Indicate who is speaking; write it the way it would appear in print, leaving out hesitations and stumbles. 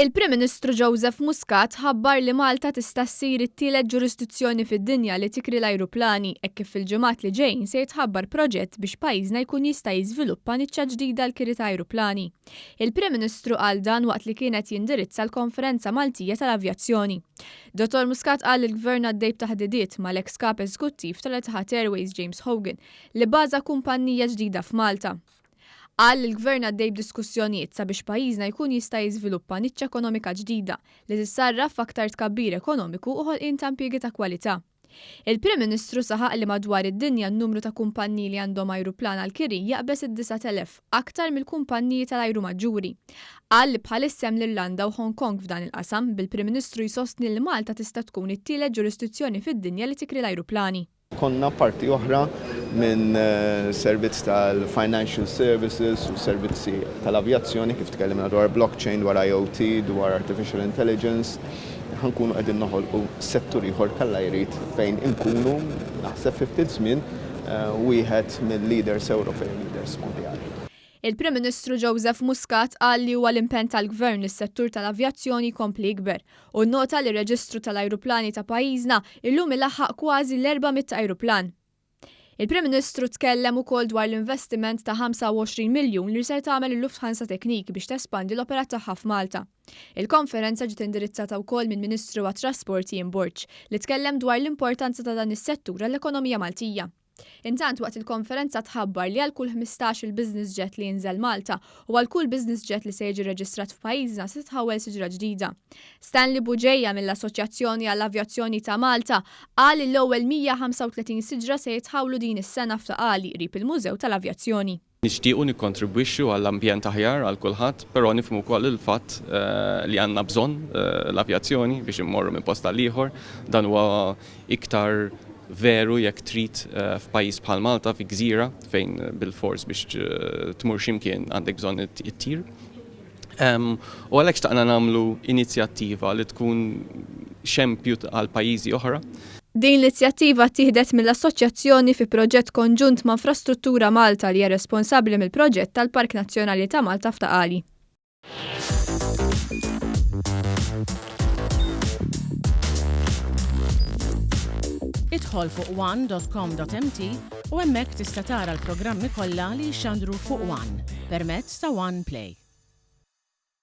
Speaker 1: Il-Prim Ministru Joseph Muscat ħabbar li Malta tista' ssir it-tielet ġurisdizzjoni fid-dinja li tikri l-ajruplani hekk kif fil-ġimgħat li ġejjin se jitħabbar proġett biex pajjiżna jkun jista' jiżviluppa niċċa ġdida l-Kiri ta' ajruplani. Il-Prim Ministru qal dan waqt li kienet jindirizza l-Konferenza Maltija tal-Avjazzjoni. Dottor Muscat qal li l-gvern għaddej b'taħdidiet mal-eks kap eżekuttiv tal-Etihad Airways James Hogan li baża kumpanija ġdida f'Malta. Qal li l-gvern għaddej b'diskussjonijiet sabiex pajjiżna jkun jista' jiżviluppa niċċa ekonomika ġdida li tissarraf f'aktar tkabbir ekonomiku u ħolqien ta' impjiegi ta' kwalità. Il-Prim Ministru saħaq li madwar id-dinja n-numru ta' kumpanniji li għandhom ajruplan għall-Kiri jaqbes id-9,000 aktar mill-kumpanniji tal-ajru maġġuri. Qal li bħalissa hemm l-Irlanda u Hong Kong f'dan il-qasam bil-Prim Ministru jsostni li Malta tista' tkun it-tielet ġurisdizzjoni fid-dinja li tikri l-ajruplani.
Speaker 2: Konna parti oħra minn servizz tal-financial services u servizzi tal-avjazzjoni kif tkellimna dwar blockchain, dwar IoT, dwar artificial intelligence. Ħankunu qegħdin noħolqu settur ieħor tal-ajrit fejn inkunu naħseb fi ftit żmien wieħed mill-leaders Ewropej, leaders mondjali.
Speaker 1: Il-Prim Ministru Joseph Muscat qal li huwa l-impenn tal-Gvern lis-settur tal-avjazzjoni jkompli jikber u nnota li r-reġistru tal-ajruplani ta' pajjiżna illum ilaħħaq kważi l-400 ajruplan. Il-Prim Ministru tkellem ukoll dwar l-investiment ta' 25 miljun li se tagħmel il-Lufthansa Teknik biex tespandi l-opera tagħha f'Malta. Il-konferenza ġiet indirizzata wkoll minn Ministru għat-Trasporti Jim Borċ li tkellem dwar l-importanza ta' dan is-settur għall-ekonomija Maltija. Intant waqt il-konferenza tħabbar li għal kull 15 il-business jet li jinżel Malta u għal kull business jet li se jiġi reġistrat f'pajjiżna se tħawel siġra ġdida. Stanley Buġejja mill-Assoċjazzjoni għall-Avjazzjoni ta' Malta qal li l-ewwel 135 siġra se jitħawlu din is-sena f'Taqali qrib il-Mużew tal-Avjazzjoni.
Speaker 3: Nixtiequ nikkontribwixxu għall-ambjent aħjar għal kulħadd, però nifhmu wkoll il-fatt li għandna bżonn l-avjazzjoni biex immorru minn post għal ieħor, dan huwa iktar veru jekk trid f'pajjiż bħal Malta fi gżira fejn bil-fors biex tmur x'imkien għandek bżonn it-tir. U għalhekk xtaqna nagħmlu inizjattiva li tkun xempju għal pajjiżi oħra.
Speaker 1: Din l-inizjattiva ttieħdet mill-Assoċjazzjoni fi proġett konġunt ma' Infrastruttura Malta li hija responsabbli mill-proġett tal-Park Nazzjonali ta' Malta f'Taqali.
Speaker 4: Idħol fuq one.com.mt u hemmhekk tista' tara l-programmi kollha li jxandru fuq One permezz ta' One Play.